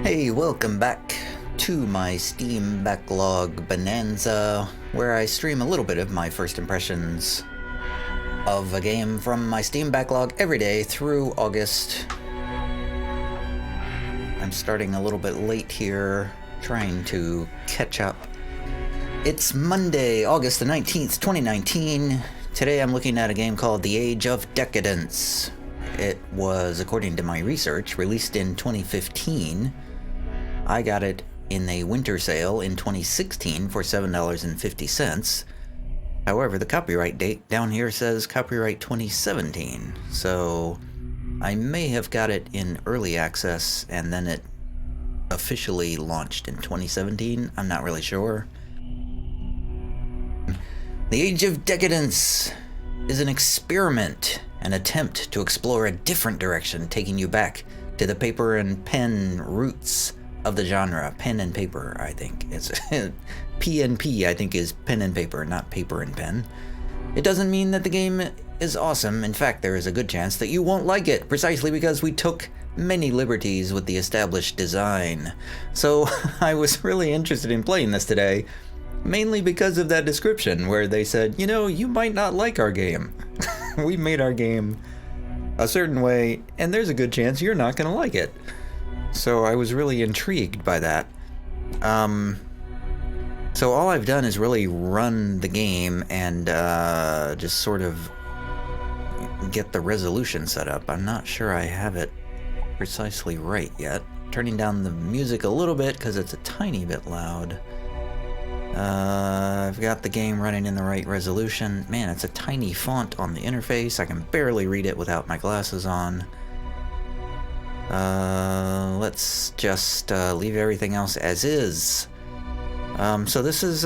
Hey, welcome back to my Steam Backlog Bonanza, where I stream a little bit of my first impressions of a game from my Steam Backlog every day through August. I'm starting a little bit late here, trying to catch up. It's Monday, August the 19th, 2019. Today I'm looking at a game called The Age of Decadence. It was, according to my research, released in 2015. I got it in a winter sale in 2016 for $7.50. However, the copyright date down here says copyright 2017, so I may have got it in early access and then it officially launched in 2017. I'm not really sure. The Age of Decadence is an experiment, an attempt to explore a different direction, taking you back to the paper and pen roots of the genre. Pen and paper, I think. It's PNP, I think, is pen and paper, not paper and pen. It doesn't mean that the game is awesome. In fact, there is a good chance that you won't like it, precisely because we took many liberties with the established design. So I was really interested in playing this today, mainly because of that description where they said, you know, you might not like our game. We made our game a certain way, and there's a good chance you're not going to like it. So I was really intrigued by that. So all I've done is really run the game and just sort of get the resolution set up. I'm not sure I have it precisely right yet. Turning down the music a little bit because it's a tiny bit loud. I've got the game running in the right resolution. Man, it's a tiny font on the interface. I can barely read it without my glasses on. Let's just leave everything else as is. So this is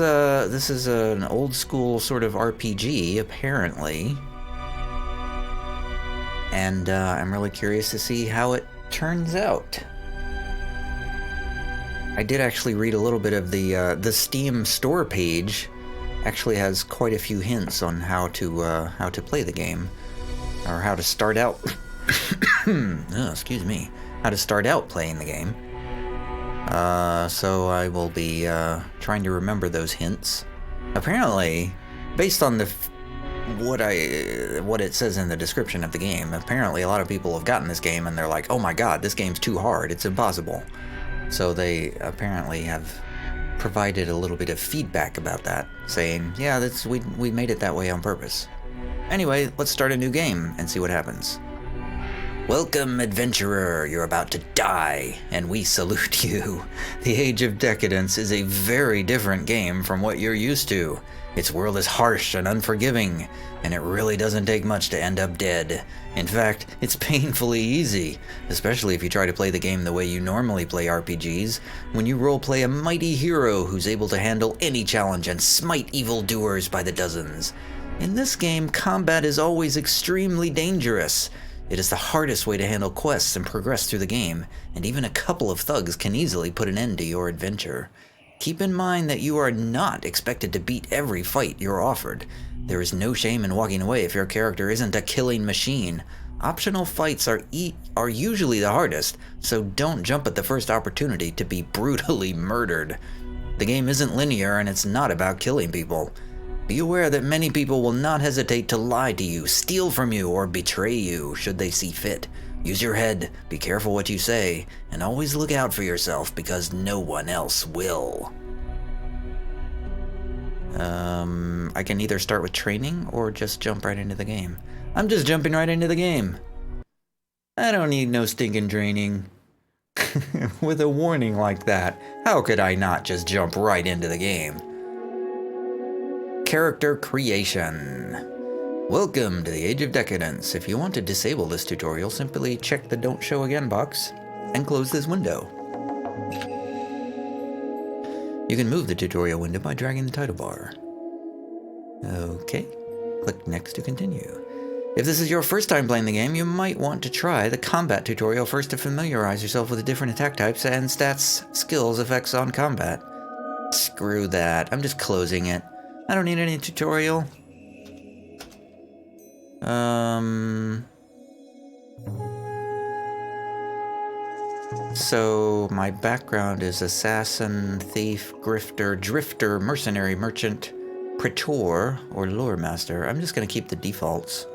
an old school sort of RPG, apparently. And I'm really curious to see how it turns out. I did actually read a little bit of the Steam store page. Actually has quite a few hints on how to play the game, or how to start out. Excuse me. How to start out playing the game. So I will be trying to remember those hints. Apparently, based on what it says in the description of the game, apparently a lot of people have gotten this game and they're like, "Oh my God, this game's too hard. It's impossible." So they apparently have provided a little bit of feedback about that, saying, "Yeah, we made it that way on purpose." Anyway, let's start a new game and see what happens. Welcome, adventurer. You're about to die, and we salute you. The Age of Decadence is a very different game from what you're used to. Its world is harsh and unforgiving, and it really doesn't take much to end up dead. In fact, it's painfully easy, especially if you try to play the game the way you normally play RPGs, when you roleplay a mighty hero who's able to handle any challenge and smite evildoers by the dozens. In this game, combat is always extremely dangerous. It is the hardest way to handle quests and progress through the game, and even a couple of thugs can easily put an end to your adventure. Keep in mind that you are not expected to beat every fight you're offered. There is no shame in walking away if your character isn't a killing machine. Optional fights are usually the hardest, so don't jump at the first opportunity to be brutally murdered. The game isn't linear and it's not about killing people. Be aware that many people will not hesitate to lie to you, steal from you, or betray you should they see fit. Use your head, be careful what you say, and always look out for yourself because no one else will. I can either start with training or just jump right into the game. I'm just jumping right into the game. I don't need no stinking training. With a warning like that, how could I not just jump right into the game? Character creation. Welcome to the Age of Decadence. If you want to disable this tutorial, simply check the Don't Show Again box and close this window. You can move the tutorial window by dragging the title bar. Okay, click Next to continue. If this is your first time playing the game, you might want to try the combat tutorial first to familiarize yourself with the different attack types and stats, skills, effects on combat. Screw that, I'm just closing it. I don't need any tutorial. So my background is assassin, thief, grifter, drifter, mercenary, merchant, praetor, or lore master. I'm just gonna keep the defaults.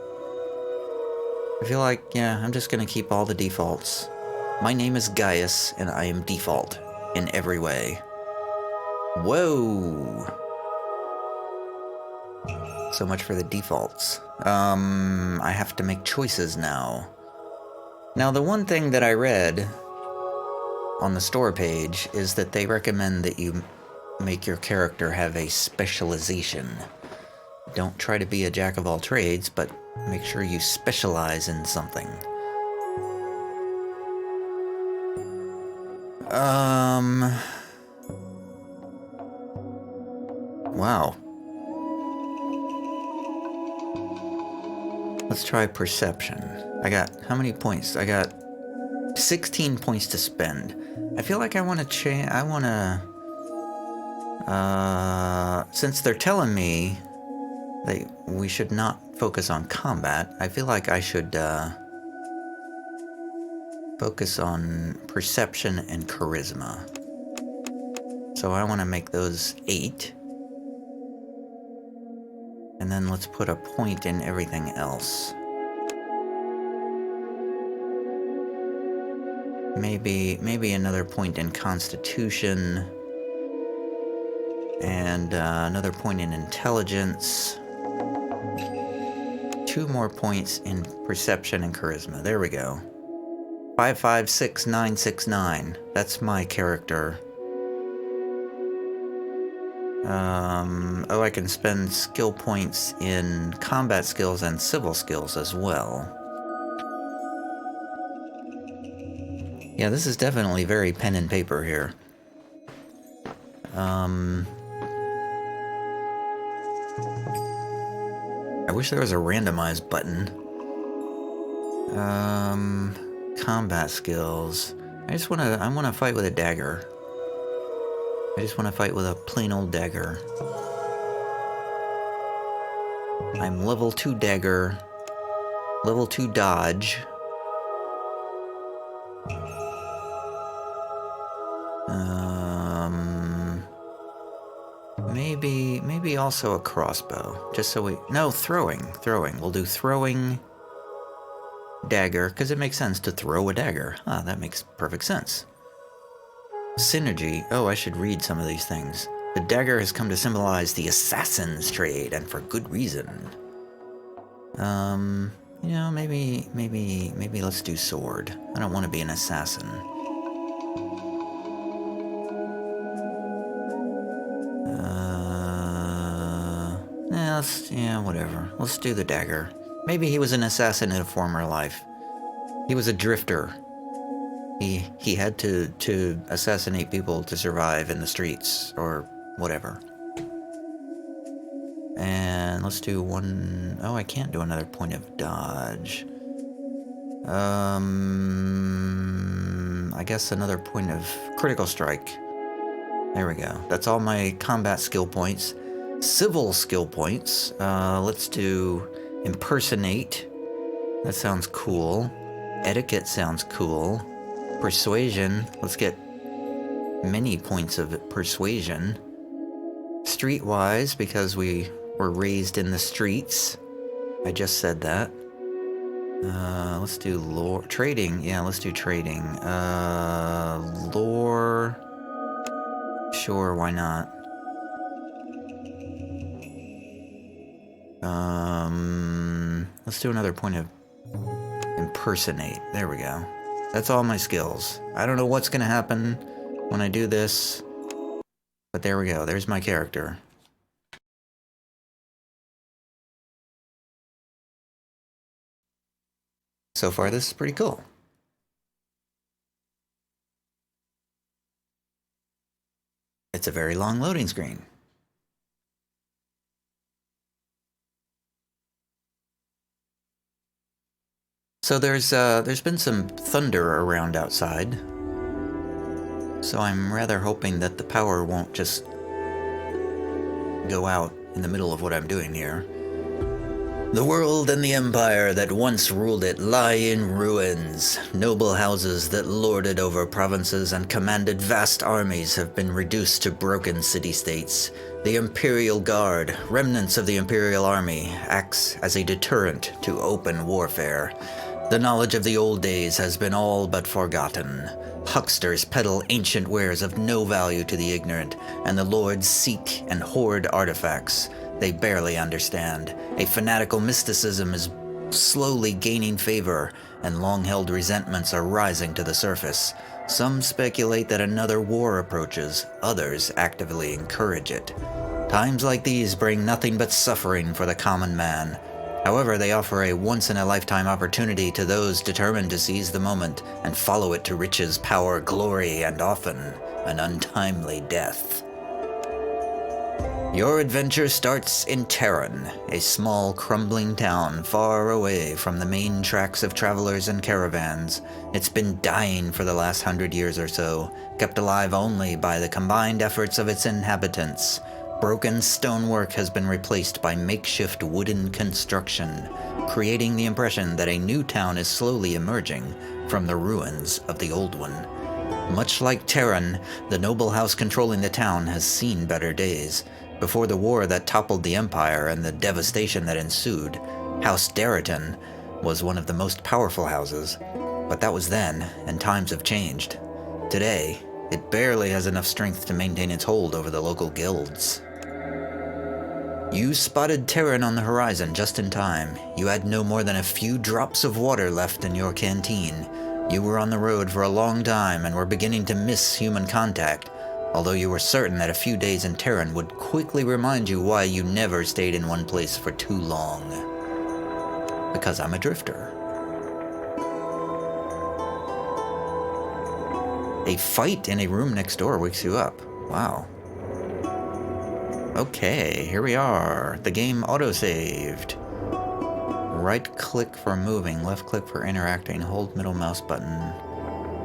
I feel like, yeah, I'm just gonna keep all the defaults. My name is Gaius, and I am default in every way. Whoa! So much for the defaults. I have to make choices now. Now, the one thing that I read on the store page is that they recommend that you make your character have a specialization. Don't try to be a jack of all trades, but make sure you specialize in something. Wow. Let's try perception. I got, how many points? I got 16 points to spend. I feel like I want to change, since they're telling me that we should not focus on combat, I feel like I should, focus on perception and charisma. So I want to make those 8. And then let's put a point in everything else. Maybe another point in Constitution. And another point in Intelligence. 2 more points in Perception and Charisma. There we go. 556969. That's my character. Oh, I can spend skill points in combat skills and civil skills as well. Yeah, this is definitely very pen and paper here. I wish there was a randomize button. Combat skills. I wanna fight with a dagger. I just want to fight with a plain old dagger. I'm level 2 dagger. Level 2 dodge. Maybe also a crossbow. Just so we... No, throwing. We'll do throwing dagger, because it makes sense to throw a dagger. Ah, that makes perfect sense. Synergy. Oh, I should read some of these things. The dagger has come to symbolize the assassin's trade, and for good reason. You know, maybe let's do sword. I don't want to be an assassin. Yeah, whatever. Let's do the dagger. Maybe he was an assassin in a former life. He was a drifter. He had to assassinate people to survive in the streets, or whatever. And let's do one... Oh, I can't do another point of dodge. I guess another point of critical strike. There we go. That's all my combat skill points. Civil skill points. Let's do impersonate. That sounds cool. Etiquette sounds cool. Persuasion. Let's get many points of persuasion. Streetwise, because we were raised in the streets. I just said that. Let's do lore. Trading. Yeah, let's do trading. Lore. Sure, why not? Let's do another point of impersonate. There we go. That's all my skills. I don't know what's gonna happen when I do this, but there we go. There's my character. So far, this is pretty cool. It's a very long loading screen. So there's been some thunder around outside. So I'm rather hoping that the power won't just go out in the middle of what I'm doing here. The world and the empire that once ruled it lie in ruins. Noble houses that lorded over provinces and commanded vast armies have been reduced to broken city-states. The Imperial Guard, remnants of the Imperial Army, acts as a deterrent to open warfare. The knowledge of the old days has been all but forgotten. Hucksters peddle ancient wares of no value to the ignorant, and the lords seek and hoard artifacts they barely understand. A fanatical mysticism is slowly gaining favor, and long-held resentments are rising to the surface. Some speculate that another war approaches, others actively encourage it. Times like these bring nothing but suffering for the common man. However, they offer a once-in-a-lifetime opportunity to those determined to seize the moment and follow it to riches, power, glory, and often an untimely death. Your adventure starts in Terran, a small, crumbling town far away from the main tracks of travelers and caravans. It's been dying for the last 100 years or so, kept alive only by the combined efforts of its inhabitants. Broken stonework has been replaced by makeshift wooden construction, creating the impression that a new town is slowly emerging from the ruins of the old one. Much like Terran, the noble house controlling the town has seen better days. Before the war that toppled the Empire and the devastation that ensued, House Darriton was one of the most powerful houses. But that was then, and times have changed. Today, it barely has enough strength to maintain its hold over the local guilds. You spotted Terran on the horizon just in time. You had no more than a few drops of water left in your canteen. You were on the road for a long time and were beginning to miss human contact, although you were certain that a few days in Terran would quickly remind you why you never stayed in one place for too long. Because I'm a drifter. A fight in a room next door wakes you up. Wow. Okay, here we are. The game autosaved. Right-click for moving, left-click for interacting, hold middle mouse button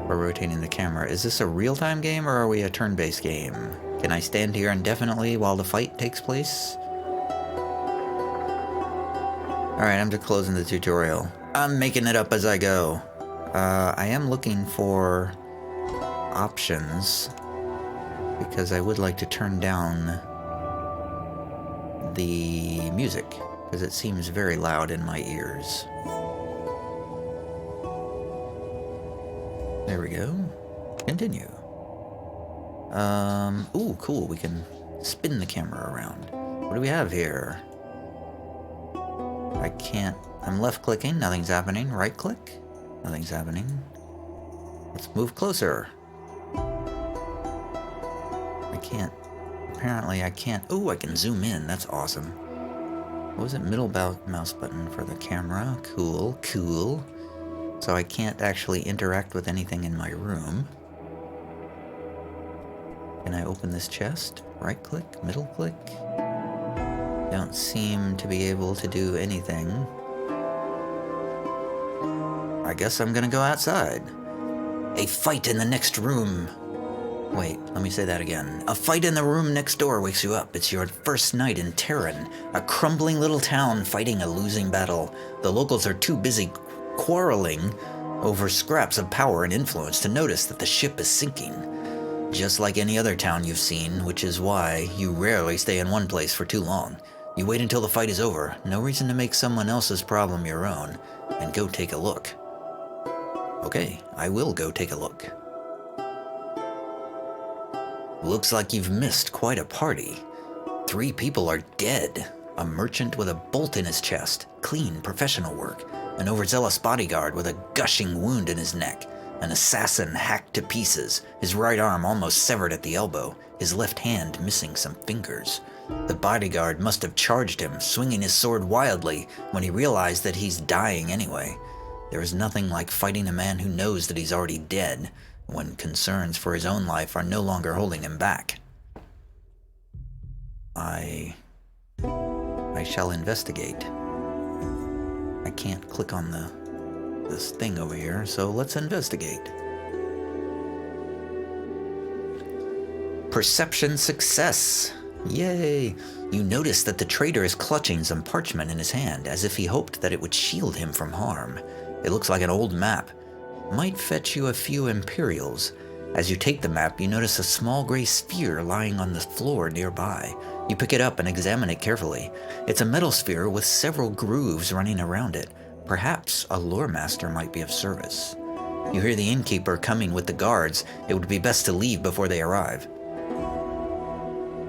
for rotating the camera. Is this a real-time game or are we a turn-based game? Can I stand here indefinitely while the fight takes place? Alright, I'm just closing the tutorial. I'm making it up as I go. I am looking for options because I would like to turn down the music because it seems very loud in my ears. There we go. Continue. Ooh, cool. We can spin the camera around. What do we have here? I can't. I'm left clicking. Nothing's happening. Right click. Nothing's happening. Let's move closer. I can't. Apparently I can't. Oh, I can zoom in. That's awesome. What was it? Middle mouse button for the camera. Cool, cool. So I can't actually interact with anything in my room. Can I open this chest? Right click, middle click. Don't seem to be able to do anything. I guess I'm gonna go outside. A fight in the next room. Wait, let me say that again. A fight in the room next door wakes you up. It's your first night in Terran, a crumbling little town fighting a losing battle. The locals are too busy quarreling over scraps of power and influence to notice that the ship is sinking. Just like any other town you've seen, which is why you rarely stay in one place for too long. You wait until the fight is over, no reason to make someone else's problem your own, and go take a look. Okay, I will go take a look. Looks like you've missed quite a party. 3 people are dead. A merchant with a bolt in his chest, clean professional work. An overzealous bodyguard with a gushing wound in his neck. An assassin hacked to pieces, his right arm almost severed at the elbow, his left hand missing some fingers. The bodyguard must have charged him, swinging his sword wildly, when he realized that he's dying anyway. There is nothing like fighting a man who knows that he's already dead, when concerns for his own life are no longer holding him back. I shall investigate. I can't click on this thing over here, so let's investigate. Perception success. Yay! You notice that the trader is clutching some parchment in his hand, as if he hoped that it would shield him from harm. It looks like an old map. Might fetch you a few Imperials. As you take the map, you notice a small gray sphere lying on the floor nearby. You pick it up and examine it carefully. It's a metal sphere with several grooves running around it. Perhaps a lore master might be of service. You hear the innkeeper coming with the guards. It would be best to leave before they arrive.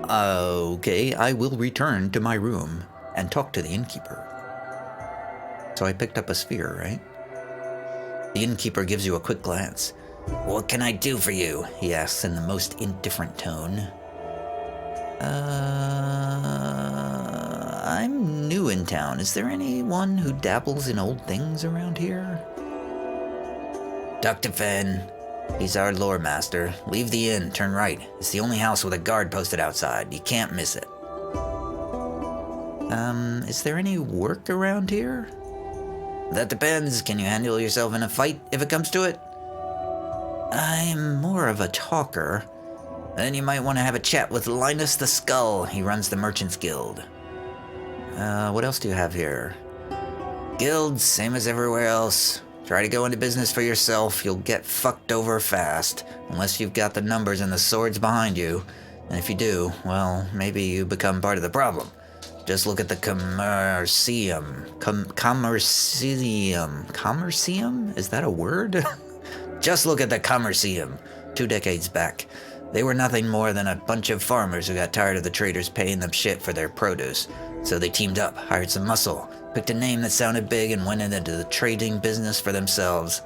Okay, I will return to my room and talk to the innkeeper. So I picked up a sphere, right? The innkeeper gives you a quick glance. What can I do for you? He asks in the most indifferent tone. I'm new in town. Is there anyone who dabbles in old things around here? Dr. Fenn. He's our lore master. Leave the inn, turn right. It's the only house with a guard posted outside. You can't miss it. Is there any work around here? That depends. Can you handle yourself in a fight if it comes to it? I'm more of a talker. Then you might want to have a chat with Linus the Skull. He runs the Merchants Guild. What else do you have here? Guilds, same as everywhere else. Try to go into business for yourself, you'll get fucked over fast, unless you've got the numbers and the swords behind you. And if you do, well, maybe you become part of the problem. Just look at the Commercium. Commercium? Is that a word? Just look at the Commercium. 2 decades back. They were nothing more than a bunch of farmers who got tired of the traders paying them shit for their produce. So they teamed up, hired some muscle, picked a name that sounded big and went into the trading business for themselves.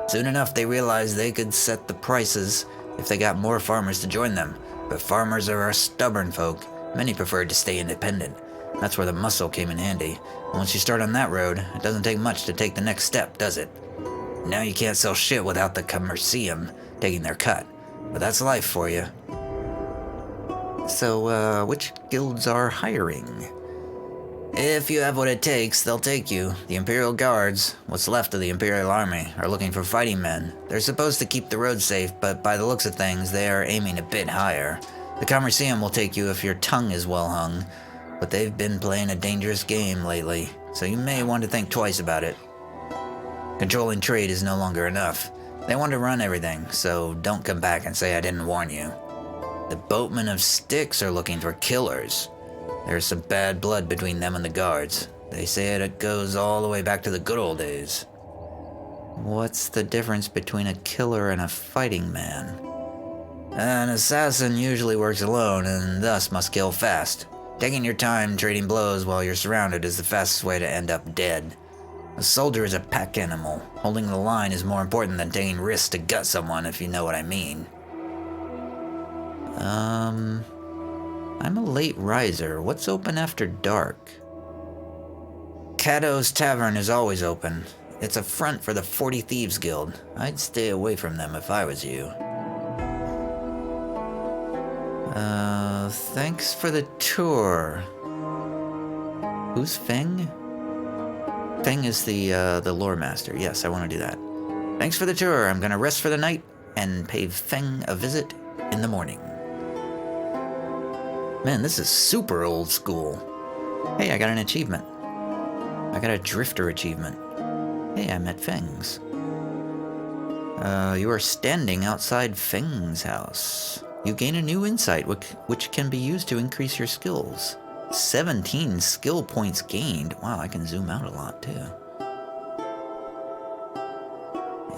Soon enough, they realized they could set the prices if they got more farmers to join them. But farmers are our stubborn folk. Many preferred to stay independent. That's where the muscle came in handy. And once you start on that road, it doesn't take much to take the next step, does it? Now you can't sell shit without the Commercium taking their cut. But that's life for you. So, which guilds are hiring? If you have what it takes, they'll take you. The Imperial Guards, what's left of the Imperial Army, are looking for fighting men. They're supposed to keep the road safe, but by the looks of things, they are aiming a bit higher. The Commercium will take you if your tongue is well hung, but they've been playing a dangerous game lately, so you may want to think twice about it. Controlling trade is no longer enough. They want to run everything, so don't come back and say I didn't warn you. The Boatmen of Styx are looking for killers. There's some bad blood between them and the guards. They say it goes all the way back to the good old days. What's the difference between a killer and a fighting man? An assassin usually works alone and thus must kill fast. Taking your time trading blows while you're surrounded is the fastest way to end up dead. A soldier is a pack animal. Holding the line is more important than taking risks to gut someone, if you know what I mean. I'm a late riser. What's open after dark? Cato's Tavern is always open. It's a front for the 40 Thieves Guild. I'd stay away from them if I was you. Thanks for the tour. Who's Feng? Feng is the lore master. Yes, I want to do that. Thanks for the tour. I'm gonna rest for the night and pay Feng a visit in the morning. Man, this is super old school. Hey, I got an achievement. I got a drifter achievement. Hey, I met Feng's. You are standing outside Feng's house. You gain a new insight, which can be used to increase your skills. 17 skill points gained. Wow, I can zoom out a lot too.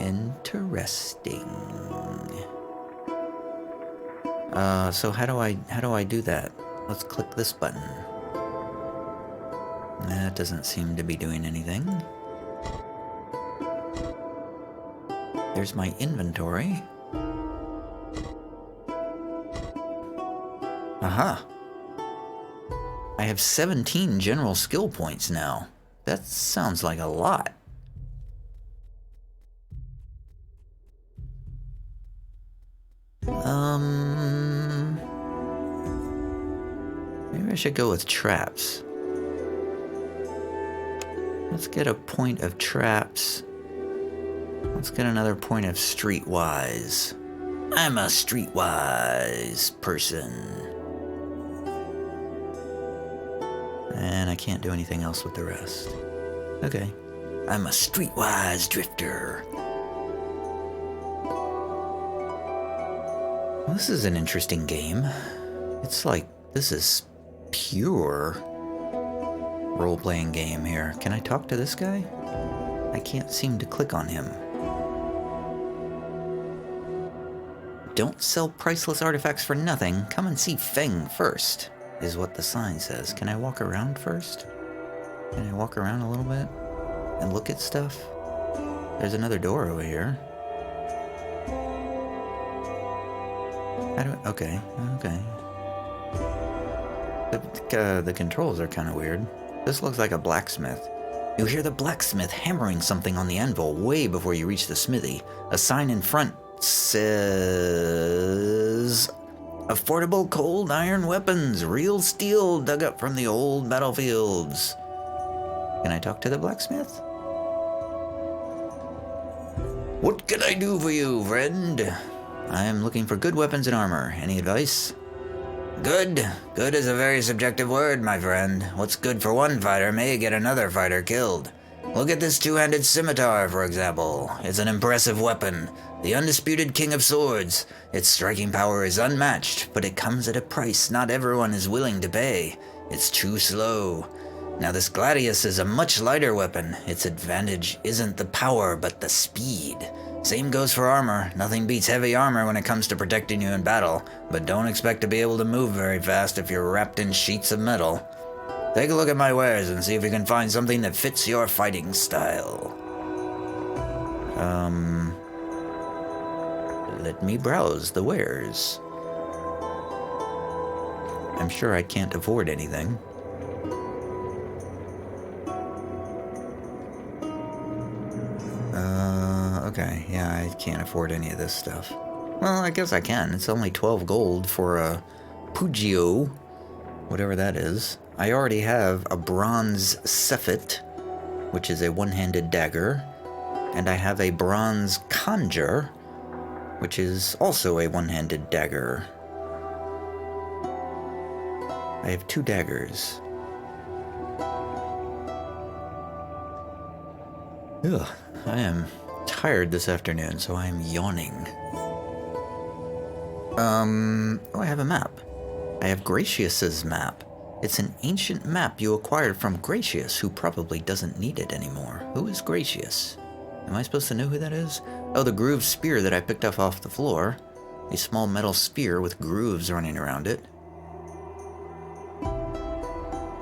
Interesting. So how do I do that? Let's click this button. That doesn't seem to be doing anything. There's my inventory. Aha. I have 17 general skill points now. That sounds like a lot. Maybe I should go with traps. Let's get a point of traps. Let's get another point of streetwise. I'm a streetwise person. And I can't do anything else with the rest. Okay. I'm a streetwise drifter. Well, this is an interesting game. It's like, this is pure role-playing game here. Can I talk to this guy? I can't seem to click on him. Don't sell priceless artifacts for nothing. Come and see Feng first, is what the sign says. Can I walk around first? Can I walk around a little bit and look at stuff? There's another door over here. Okay. The controls are kind of weird. This looks like a blacksmith. You hear the blacksmith hammering something on the anvil way before you reach the smithy. A sign in front says, "Affordable cold iron weapons, real steel dug up from the old battlefields." Can I talk to the blacksmith? What can I do for you, friend? I am looking for good weapons and armor. Any advice? Good. Good is a very subjective word, my friend. What's good for one fighter may get another fighter killed. Look at this two-handed scimitar, for example. It's an impressive weapon. The undisputed king of swords. Its striking power is unmatched, but it comes at a price not everyone is willing to pay. It's too slow. Now this gladius is a much lighter weapon. Its advantage isn't the power, but the speed. Same goes for armor. Nothing beats heavy armor when it comes to protecting you in battle, but don't expect to be able to move very fast if you're wrapped in sheets of metal. Take a look at my wares and see if you can find something that fits your fighting style. Let me browse the wares. I'm sure I can't afford anything. Okay, yeah, I can't afford any of this stuff. Well, I guess I can. It's only 12 gold for a Pugio, whatever that is. I already have a bronze Cephet, which is a one-handed dagger, and I have a bronze Conjure, which is also a one-handed dagger. I have 2 daggers. Ugh, I am tired this afternoon, so I am yawning. Oh, I have a map. I have Gratius's map. It's an ancient map you acquired from Gratius, who probably doesn't need it anymore. Who is Gratius? Am I supposed to know who that is? Oh, the grooved spear that I picked up off the floor. A small metal spear with grooves running around it.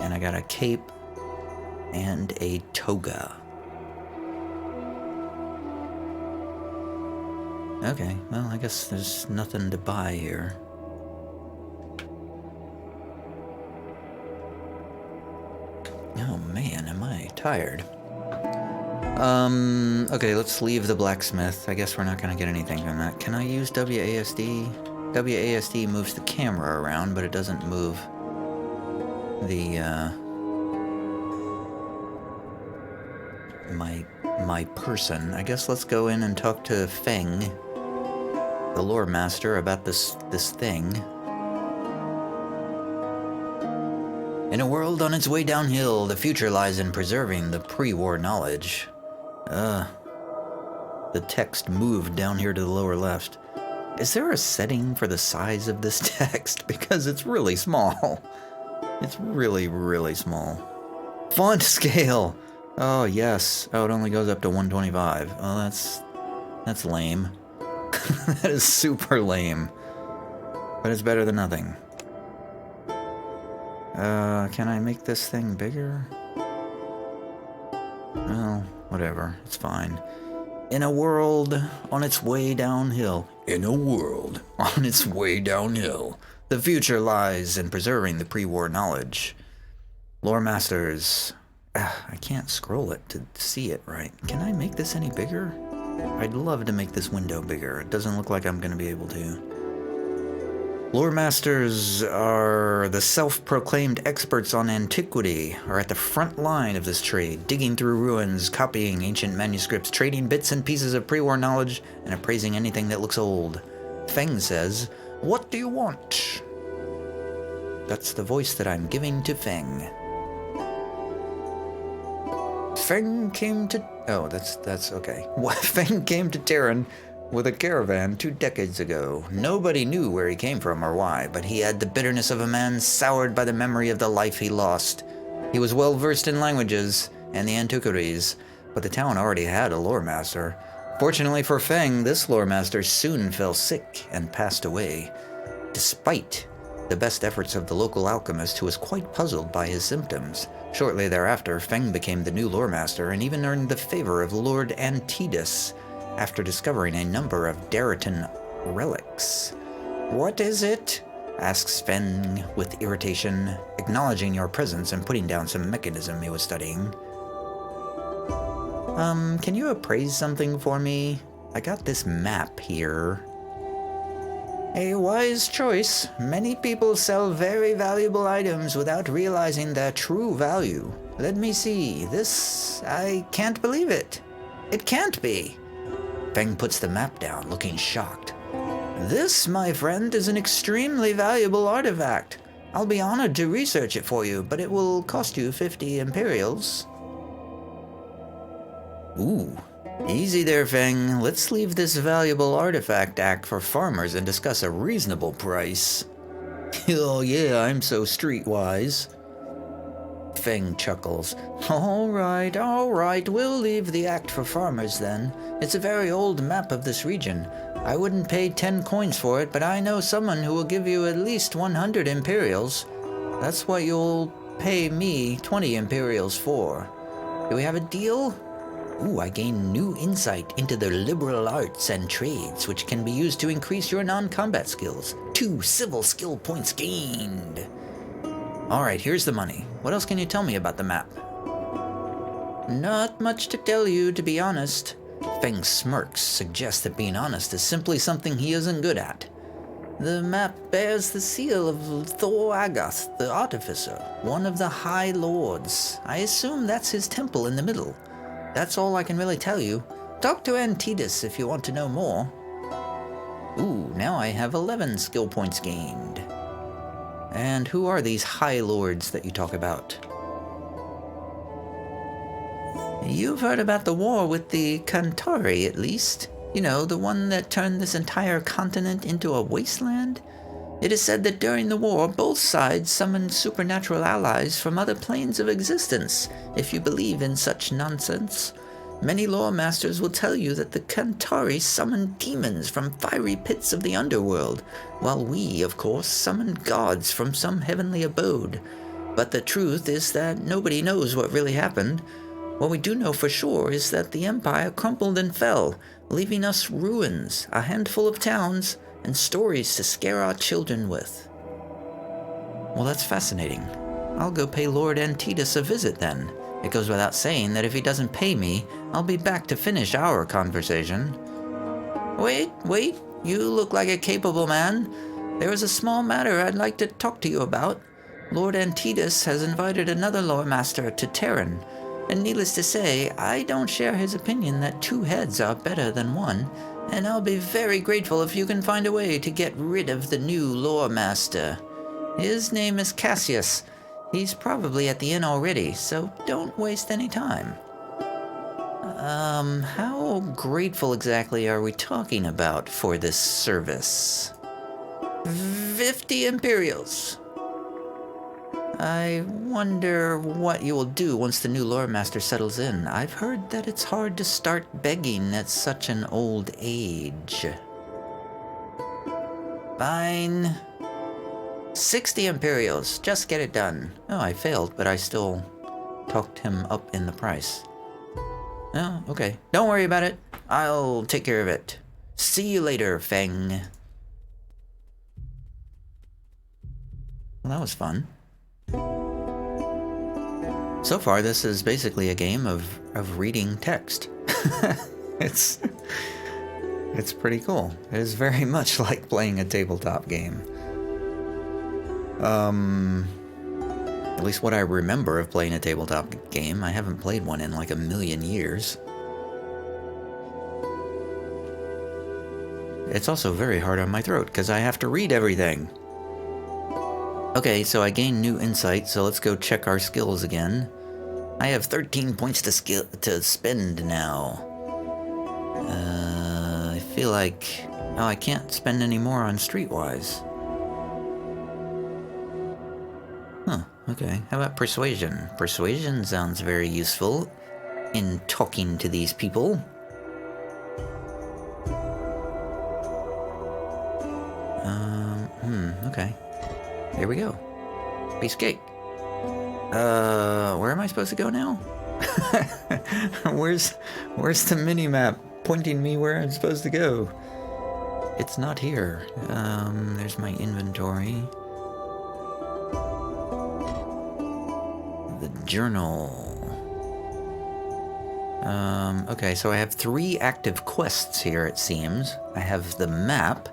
And I got a cape and a toga. Okay, well, I guess there's nothing to buy here. Oh man, am I tired. Okay, let's leave the blacksmith. I guess we're not gonna get anything from that. Can I use WASD? WASD moves the camera around, but it doesn't move the, my person. I guess let's go in and talk to Feng, the lore master, about this thing. In a world on its way downhill, the future lies in preserving the pre-war knowledge. The text moved down here to the lower left. Is there a setting for the size of this text? Because it's really small. It's really, really small. Font scale! Oh, yes. Oh, it only goes up to 125. Oh, that's lame. That is super lame. But it's better than nothing. Can I make this thing bigger? Well, whatever. It's fine. In a world on its way downhill. In a world on its way downhill. The future lies in preserving the pre-war knowledge. Lore masters. I can't scroll it to see it right. Can I make this any bigger? I'd love to make this window bigger. It doesn't look like I'm going to be able to. Lore masters are the self-proclaimed experts on antiquity, are at the front line of this trade, digging through ruins, copying ancient manuscripts, trading bits and pieces of pre-war knowledge, and appraising anything that looks old. Feng says, "What do you want?" That's the voice that I'm giving to Feng. Feng came to... Oh, that's okay. Feng came to Terran with a caravan 2 decades ago. Nobody knew where he came from or why, but he had the bitterness of a man soured by the memory of the life he lost. He was well versed in languages and the antiquities, but the town already had a lore master. Fortunately for Feng, this lore master soon fell sick and passed away, despite the best efforts of the local alchemist, who was quite puzzled by his symptoms. Shortly thereafter, Feng became the new lore master and even earned the favor of Lord Antidus after discovering a number of Daratan relics. What is it? Asks Feng with irritation, acknowledging your presence and putting down some mechanism he was studying. Can you appraise something for me? I got this map here. A wise choice. Many people sell very valuable items without realizing their true value. Let me see. This... I can't believe it. It can't be. Feng puts the map down, looking shocked. This, my friend, is an extremely valuable artifact. I'll be honored to research it for you, but it will cost you 50 Imperials. Ooh. Easy there, Feng. Let's leave this valuable artifact act for farmers and discuss a reasonable price. Oh yeah, I'm so streetwise. Feng chuckles. All right, we'll leave the act for farmers then. It's a very old map of this region. I wouldn't pay 10 coins for it, but I know someone who will give you at least 100 Imperials. That's what you'll pay me 20 Imperials for. Do we have a deal? Ooh, I gain new insight into the liberal arts and trades, which can be used to increase your non-combat skills. 2 civil skill points gained. Alright, here's the money. What else can you tell me about the map? Not much to tell you, to be honest. Feng smirks, suggests that being honest is simply something he isn't good at. The map bears the seal of Thor Agath, the Artificer, one of the High Lords. I assume that's his temple in the middle. That's all I can really tell you. Talk to Antidus if you want to know more. Ooh, now I have 11 skill points gained. And who are these High Lords that you talk about? You've heard about the war with the Centauri, at least. You know, the one that turned this entire continent into a wasteland? It is said that during the war, both sides summoned supernatural allies from other planes of existence, if you believe in such nonsense. Many lore masters will tell you that the Centauri summoned demons from fiery pits of the underworld, while we, of course, summoned gods from some heavenly abode. But the truth is that nobody knows what really happened. What we do know for sure is that the Empire crumpled and fell, leaving us ruins, a handful of towns, and stories to scare our children with. Well, that's fascinating. I'll go pay Lord Antidus a visit then. It goes without saying that if he doesn't pay me, I'll be back to finish our conversation. Wait, you look like a capable man. There is a small matter I'd like to talk to you about. Lord Antidus has invited another lore master to Terran, and needless to say, I don't share his opinion that 2 heads are better than 1, and I'll be very grateful if you can find a way to get rid of the new lore master. His name is Cassius. He's probably at the inn already, so don't waste any time. How grateful exactly are we talking about for this service? 50 Imperials. I wonder what you will do once the new lore master settles in. I've heard that it's hard to start begging at such an old age. Fine. 60 Imperials. Just get it done. Oh, I failed, but I still talked him up in the price. Oh, okay. Don't worry about it. I'll take care of it. See you later, Feng. Well, that was fun. So far, this is basically a game of reading text. It's pretty cool. It is very much like playing a tabletop game. At least what I remember of playing a tabletop game. I haven't played one in like a million years. It's also very hard on my throat because I have to read everything. Okay, so I gained new insight, so let's go check our skills again. I have 13 points to spend now. I feel like... Oh, I can't spend any more on Streetwise. Huh, okay. How about Persuasion? Persuasion sounds very useful in talking to these people. Okay. Here we go. Piece of cake. Where am I supposed to go now? Where's the mini-map pointing me where I'm supposed to go? It's not here. There's my inventory. The journal. Okay, so I have 3 active quests here, it seems. I have the map.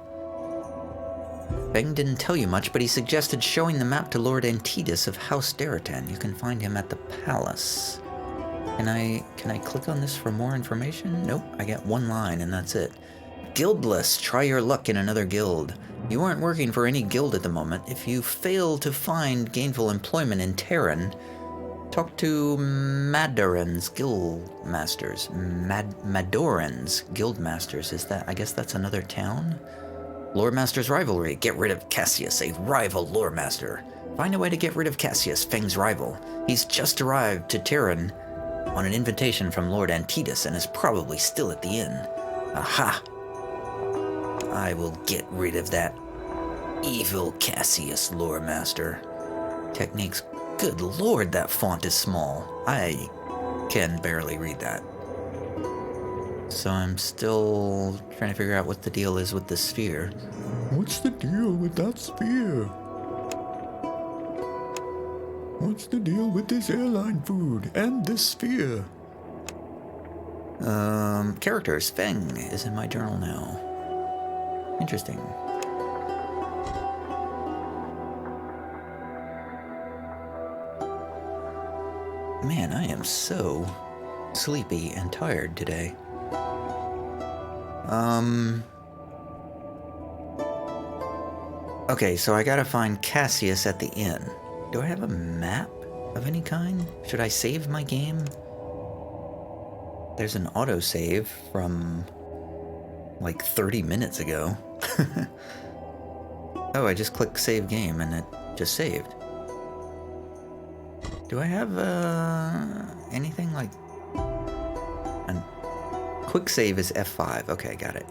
Beng didn't tell you much, but he suggested showing the map to Lord Antidus of House Daratan. You can find him at the palace. Can I click on this for more information? Nope, I get 1 line and that's it. Guildless, try your luck in another guild. You aren't working for any guild at the moment. If you fail to find gainful employment in Terran, talk to Madoran's Guildmasters. Madoran's Guildmasters, is that, I guess that's another town? Loremaster's rivalry. Get rid of Cassius, a rival Loremaster. Find a way to get rid of Cassius, Feng's rival. He's just arrived to Terran on an invitation from Lord Antidus and is probably still at the inn. Aha! I will get rid of that evil Cassius Loremaster. Techniques. Good lord, that font is small. I can barely read that. So I'm still trying to figure out what the deal is with the sphere. What's the deal with that sphere? What's the deal with this airline food and this sphere? Characters. Feng is in my journal now. Interesting. Man, I am so sleepy and tired today. Okay, so I gotta find Cassius at the inn. Do I have a map of any kind? Should I save my game? There's an autosave from like 30 minutes ago. Oh, I just clicked save game and it just saved. Do I have anything like... Quick save is F5. Okay, got it.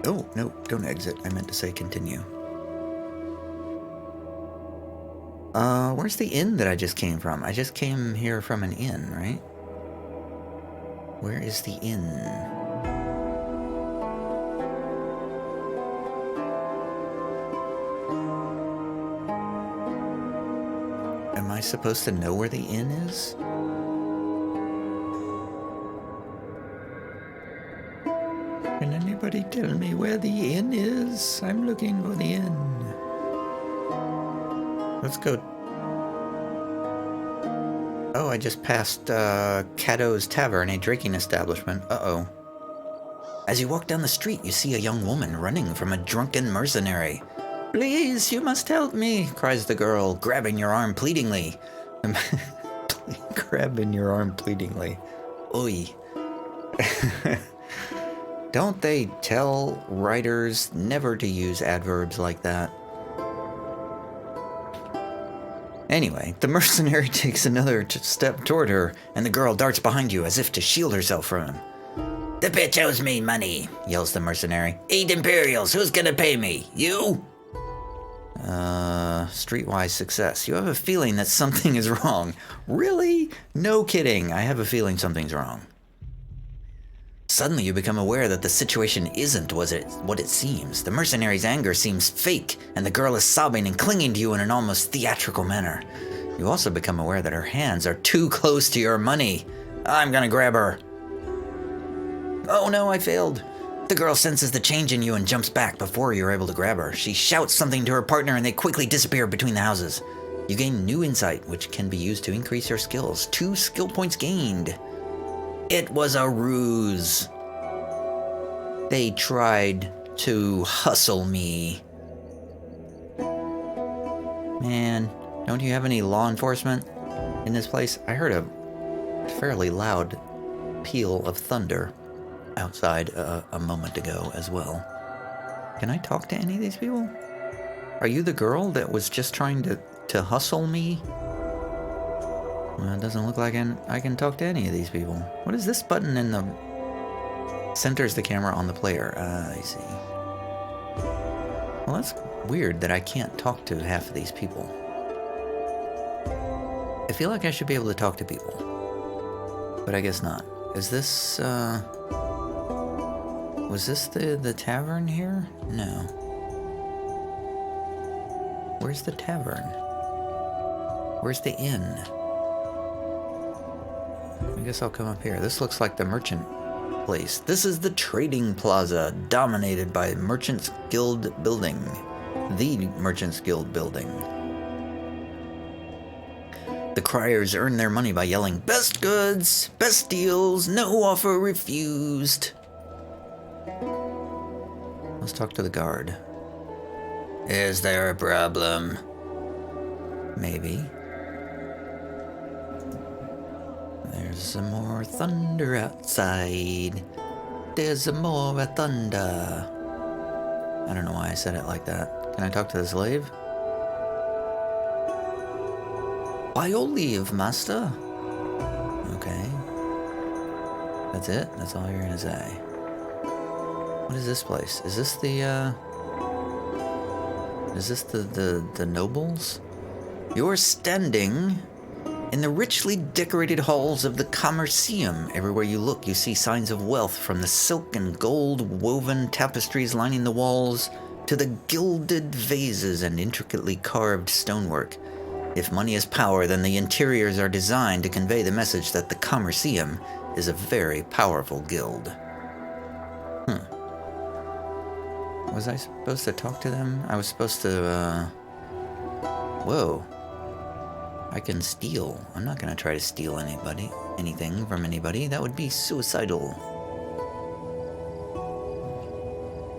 Oh, no, don't exit. I meant to say continue. Where's the inn that I just came from? I just came here from an inn, right? Where is the inn? Am I supposed to know where the inn is? Can anybody tell me where the inn is? I'm looking for the inn. Let's go. Oh, I just passed Cato's Tavern, a drinking establishment. Uh-oh. As you walk down the street, you see a young woman running from a drunken mercenary. Please, you must help me, cries the girl, grabbing your arm pleadingly. Grabbing your arm pleadingly. Oi. Don't they tell writers never to use adverbs like that? Anyway, the mercenary takes another step toward her, and the girl darts behind you as if to shield herself from him. The bitch owes me money, yells the mercenary. 8 Imperials, who's gonna pay me? You? Streetwise success. You have a feeling that something is wrong. Really? No kidding, I have a feeling something's wrong. Suddenly you become aware that the situation isn't what it seems. The mercenary's anger seems fake, and the girl is sobbing and clinging to you in an almost theatrical manner. You also become aware that her hands are too close to your money. I'm gonna grab her. Oh no, I failed. The girl senses the change in you and jumps back before you're able to grab her. She shouts something to her partner and they quickly disappear between the houses. You gain new insight, which can be used to increase your skills. 2 skill points gained. It was a ruse. They tried to hustle me. Man, Don't you have any law enforcement in this place? I heard a fairly loud peal of thunder outside a moment ago as well. Can I talk to any of these people? Are you the girl that was just trying to hustle me? Well, it doesn't look like I can talk to any of these people. What is this button in the... Centers the camera on the player. I see. Well, that's weird that I can't talk to half of these people. I feel like I should be able to talk to people. But I guess not. Is this, was this the tavern here? No. Where's the tavern? Where's the inn? I guess I'll come up here. This looks like the merchant place. This is the trading plaza, dominated by Merchants Guild building. The Merchants Guild building. The criers earn their money by yelling, "Best goods, best deals, no offer refused." Let's talk to the guard. Is there a problem? Maybe. There's some more thunder outside. There's some more thunder. I don't know why I said it like that. Can I talk to the slave? By your leave, master. Okay. That's it? That's all you're gonna say. What is this place? Is this the, Is this the nobles? You're standing in the richly decorated halls of the Commerceum. Everywhere you look, you see signs of wealth, from the silk and gold woven tapestries lining the walls to the gilded vases and intricately carved stonework. If money is power, then the interiors are designed to convey the message that the Commerceum is a very powerful guild. Was I supposed to talk to them? I was supposed to, Whoa. I can steal. I'm not gonna try to steal anything from anybody. That would be suicidal.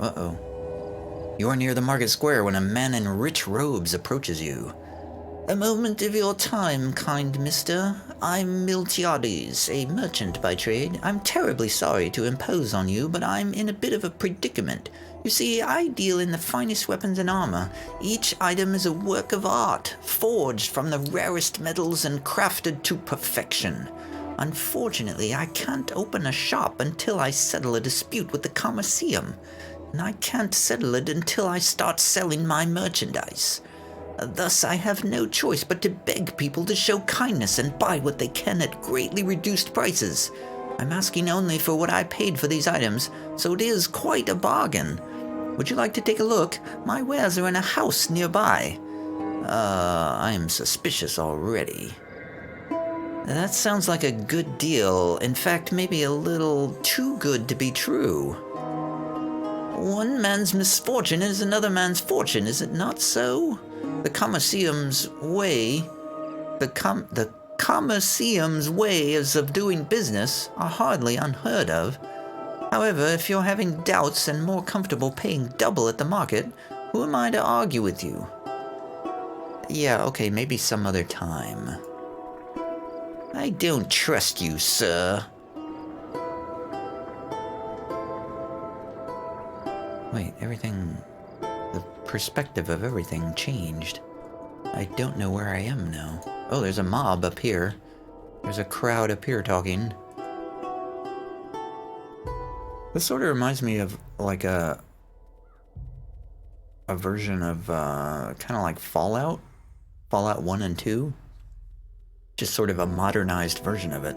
Uh-oh. You are near the market square when a man in rich robes approaches you. A moment of your time, kind mister. I'm Miltiades, a merchant by trade. I'm terribly sorry to impose on you, but I'm in a bit of a predicament. You see, I deal in the finest weapons and armor. Each item is a work of art, forged from the rarest metals and crafted to perfection. Unfortunately, I can't open a shop until I settle a dispute with the Commerceum, and I can't settle it until I start selling my merchandise. Thus, I have no choice but to beg people to show kindness and buy what they can at greatly reduced prices. I'm asking only for what I paid for these items, so it is quite a bargain. Would you like to take a look? My wares are in a house nearby. I am suspicious already. That sounds like a good deal. In fact, maybe a little too good to be true. One man's misfortune is another man's fortune, is it not so? The Commerceum's way, the Commerceum's ways of doing business are hardly unheard of. However, if you're having doubts and more comfortable paying double at the market, who am I to argue with you? Yeah, okay, maybe some other time. I don't trust you, sir. Wait, the perspective of everything changed. I don't know where I am now. Oh, there's a mob up here. There's a crowd up here talking. This sort of reminds me of like a version of kind of like Fallout 1 and 2. Just sort of a modernized version of it.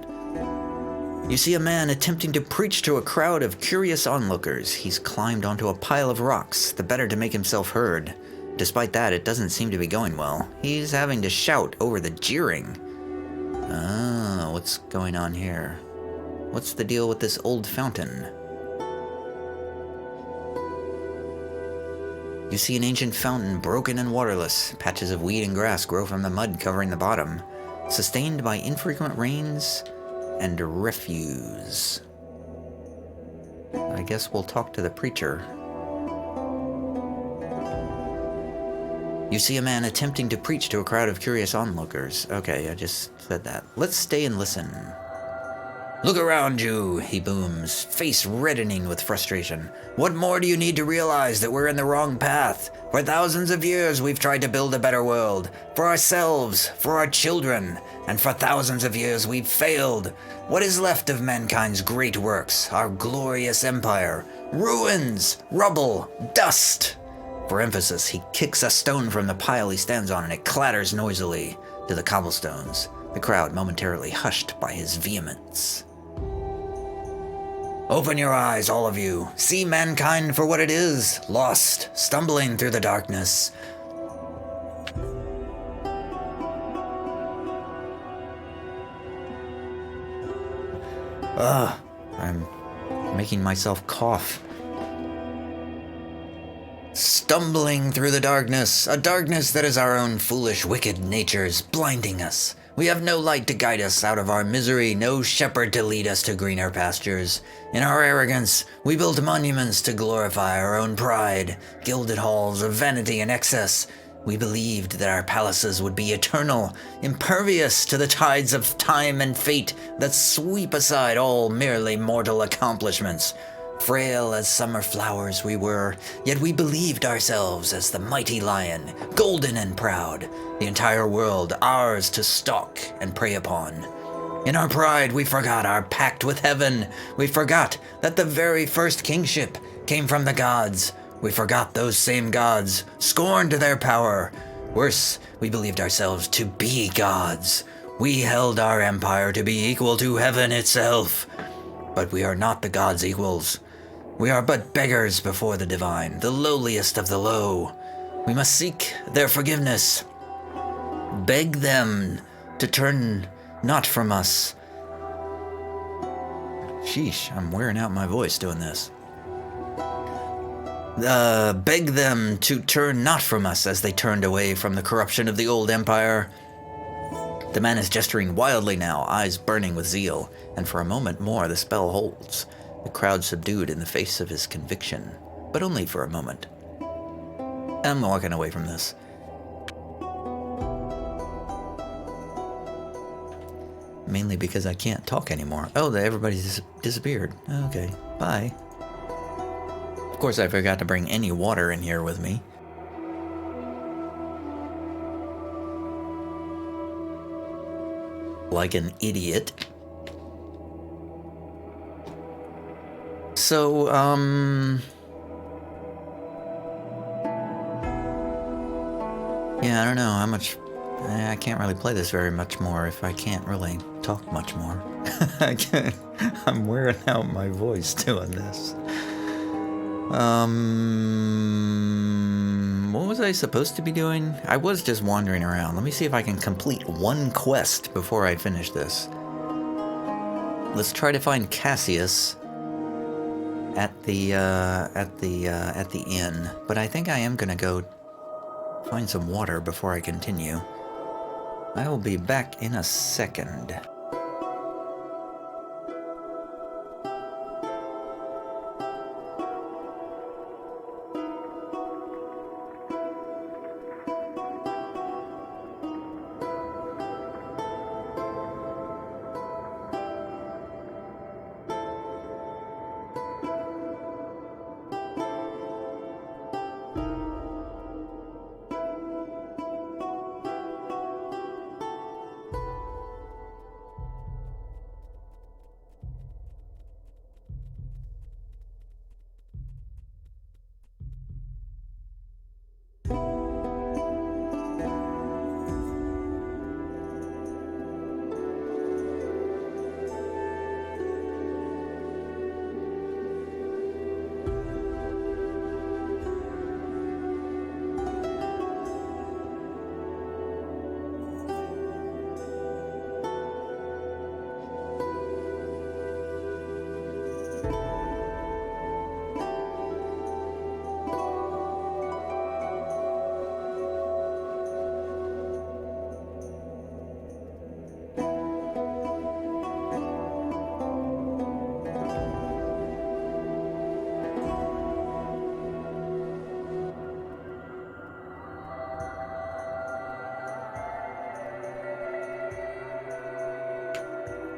You see a man attempting to preach to a crowd of curious onlookers. He's climbed onto a pile of rocks, the better to make himself heard. Despite that, it doesn't seem to be going well. He's having to shout over the jeering. Ah, what's going on here? What's the deal with this old fountain? You see an ancient fountain, broken and waterless. Patches of weed and grass grow from the mud covering the bottom, sustained by infrequent rains and refuse. I guess we'll talk to the preacher. You see a man attempting to preach to a crowd of curious onlookers. Okay, I just said that. Let's stay and listen. Look around you, he booms, face reddening with frustration. What more do you need to realize that we're in the wrong path? For thousands of years we've tried to build a better world. For ourselves, for our children, and for thousands of years we've failed. What is left of mankind's great works, our glorious empire? Ruins, rubble, dust. For emphasis, he kicks a stone from the pile he stands on and it clatters noisily to the cobblestones, the crowd momentarily hushed by his vehemence. Open your eyes, all of you. See mankind for what it is, lost, stumbling through the darkness. I'm making myself cough. Stumbling through the darkness, a darkness that is our own foolish, wicked natures blinding us. We have no light to guide us out of our misery, no shepherd to lead us to greener pastures. In our arrogance, we built monuments to glorify our own pride, gilded halls of vanity and excess. We believed that our palaces would be eternal, impervious to the tides of time and fate that sweep aside all merely mortal accomplishments. Frail as summer flowers we were, yet we believed ourselves as the mighty lion, golden and proud, the entire world ours to stalk and prey upon. In our pride, we forgot our pact with heaven. We forgot that the very first kingship came from the gods. We forgot those same gods, scorned their power. Worse, we believed ourselves to be gods. We held our empire to be equal to heaven itself. But we are not the gods' equals. We are but beggars before the divine, the lowliest of the low. We must seek their forgiveness. Beg them to turn not from us. Sheesh, I'm wearing out my voice doing this. Beg them to turn not from us as they turned away from the corruption of the old empire. The man is gesturing wildly now, eyes burning with zeal, and for a moment more the spell holds. The crowd subdued in the face of his conviction, but only for a moment. I'm walking away from this. Mainly because I can't talk anymore. Oh, everybody's disappeared. Okay, bye. Of course, I forgot to bring any water in here with me. Like an idiot. So, yeah, I don't know how much. I can't really play this very much more if I can't really talk much more. I'm wearing out my voice doing this. What was I supposed to be doing? I was just wandering around. Let me see if I can complete one quest before I finish this. Let's try to find Cassius at the inn. But I think I am gonna go find some water before I continue. I will be back in a second.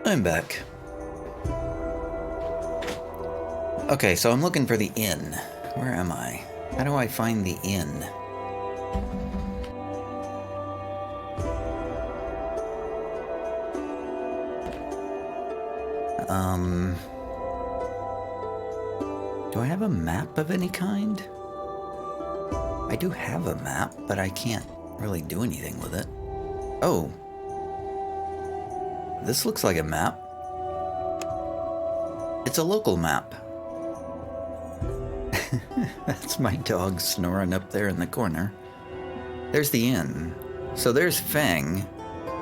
I'm back. Okay, so I'm looking for the inn. Where am I? How do I find the inn? Do I have a map of any kind? I do have a map, but I can't really do anything with it. Oh. This looks like a map. It's a local map. That's my dog snoring up there in the corner. There's the inn. So there's Fang.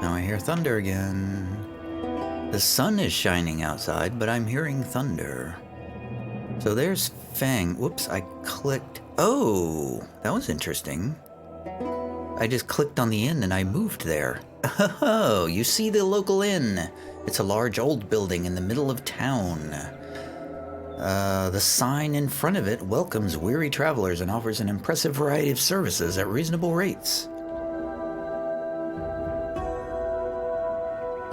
Now I hear thunder again. The sun is shining outside, but I'm hearing thunder. So there's Fang. Whoops, I clicked. Oh, that was interesting. I just clicked on the inn and I moved there. Oh, you see the local inn. It's a large old building in the middle of town. The sign in front of it welcomes weary travelers and offers an impressive variety of services at reasonable rates.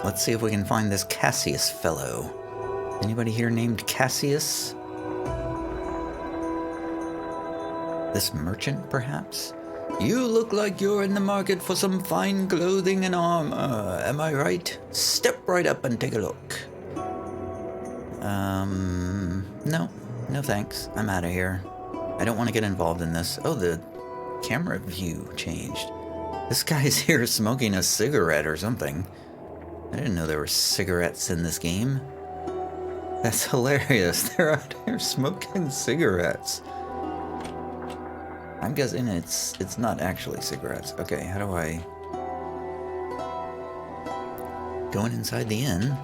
Let's see if we can find this Cassius fellow. Anybody here named Cassius? This merchant, perhaps? You look like you're in the market for some fine clothing and armor, am I right? Step right up and take a look. No thanks. I'm out of here. I don't want to get involved in this. Oh, the camera view changed. This guy's here smoking a cigarette or something. I didn't know there were cigarettes in this game. That's hilarious. They're out here smoking cigarettes. I'm guessing it's not actually cigarettes. Okay, how do I... Going inside the inn.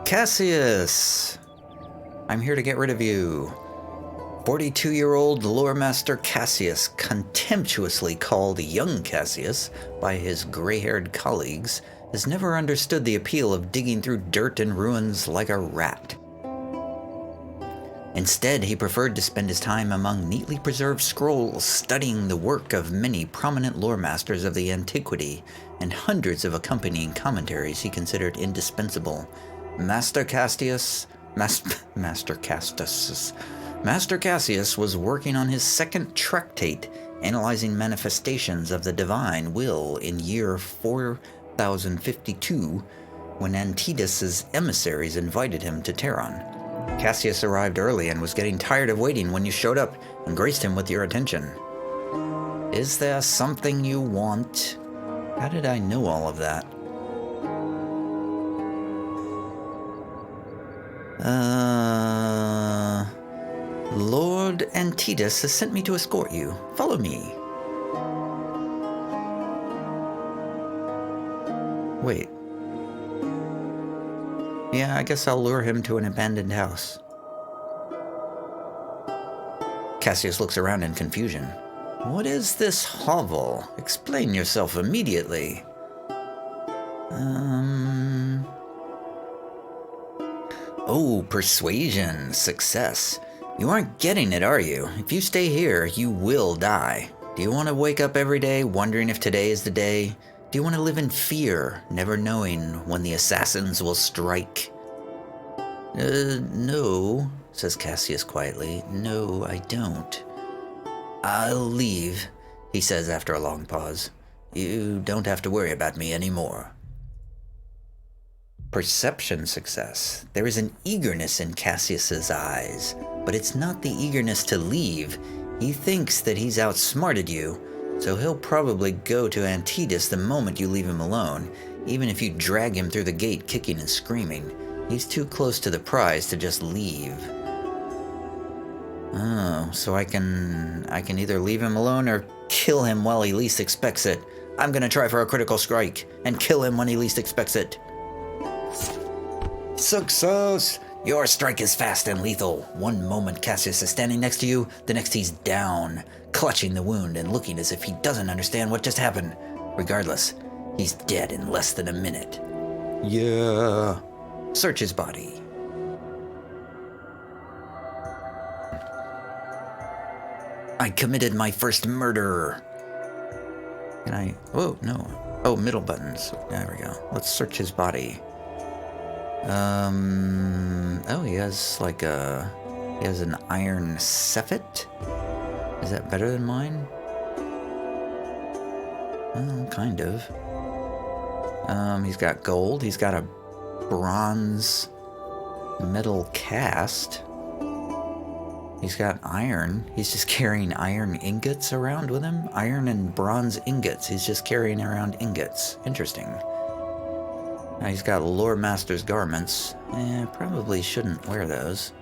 Cassius! I'm here to get rid of you. 42-year-old lore master Cassius, contemptuously called young Cassius by his gray-haired colleagues, has never understood the appeal of digging through dirt and ruins like a rat. Instead, he preferred to spend his time among neatly preserved scrolls, studying the work of many prominent lore masters of the antiquity, and hundreds of accompanying commentaries he considered indispensable. Master Cassius was working on his second tractate, analyzing manifestations of the divine will in year 4052, when Antidus's emissaries invited him to Terran. Cassius arrived early and was getting tired of waiting when you showed up and graced him with your attention. Is there something you want? How did I know all of that? Lord Antidus has sent me to escort you. Follow me. Wait. Yeah, I guess I'll lure him to an abandoned house. Cassius looks around in confusion. What is this hovel? Explain yourself immediately. Oh, persuasion. Success. You aren't getting it, are you? If you stay here, you will die. Do you want to wake up every day wondering if today is the day? Do you want to live in fear, never knowing when the assassins will strike? No, says Cassius quietly. No, I don't. I'll leave, he says after a long pause. You don't have to worry about me anymore. Perception success. There is an eagerness in Cassius's eyes, but it's not the eagerness to leave. He thinks that he's outsmarted you, so he'll probably go to Antidus the moment you leave him alone, even if you drag him through the gate kicking and screaming. He's too close to the prize to just leave. Oh, so I can either leave him alone or kill him while he least expects it. I'm gonna try for a critical strike and kill him when he least expects it. Success! Your strike is fast and lethal. One moment Cassius is standing next to you, the next he's down, clutching the wound and looking as if he doesn't understand what just happened. Regardless, he's dead in less than a minute. Yeah. Search his body. I committed my first murder. Can I... Oh, no. Oh, middle buttons. There we go. Let's search his body. Oh, he has like he has an iron cephet? Is that better than mine? Kind of. He's got gold. He's got a bronze metal cast. He's got iron. He's just carrying iron ingots around with him. Iron and bronze ingots. He's just carrying around ingots. Interesting. Now he's got Lore Master's garments. Probably shouldn't wear those.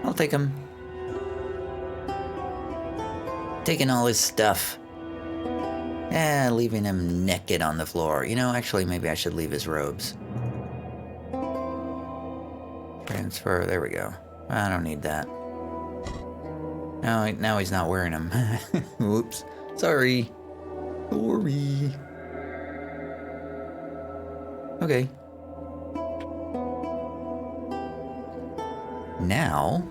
I'll take them. Taking all his stuff. Leaving him naked on the floor. You know, actually, maybe I should leave his robes. Transfer, there we go. I don't need that. Now he's not wearing them. Whoops. Sorry. Sorry. Okay. Now...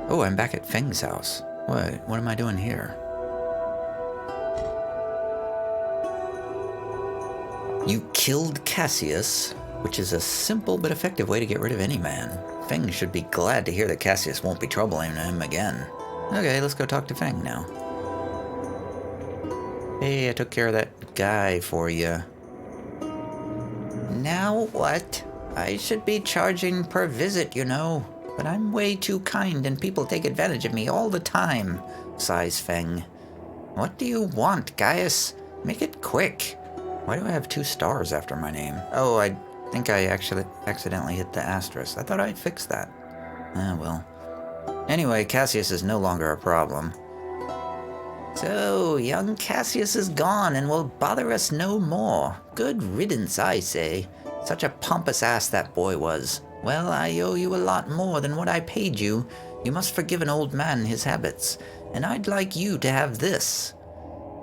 Oh, I'm back at Feng's house. What am I doing here? You killed Cassius, which is a simple but effective way to get rid of any man. Feng should be glad to hear that Cassius won't be troubling him again. Okay, let's go talk to Feng now. Hey, I took care of that guy for you. Now what? I should be charging per visit, you know. But I'm way too kind and people take advantage of me all the time, sighs Feng. What do you want, Gaius? Make it quick. Why do I have 2 stars after my name? Oh, I think I actually accidentally hit the asterisk. I thought I'd fix that. Well. Anyway, Cassius is no longer a problem. So, young Cassius is gone and will bother us no more. Good riddance, I say. Such a pompous ass that boy was. Well, I owe you a lot more than what I paid you. You must forgive an old man his habits. And I'd like you to have this.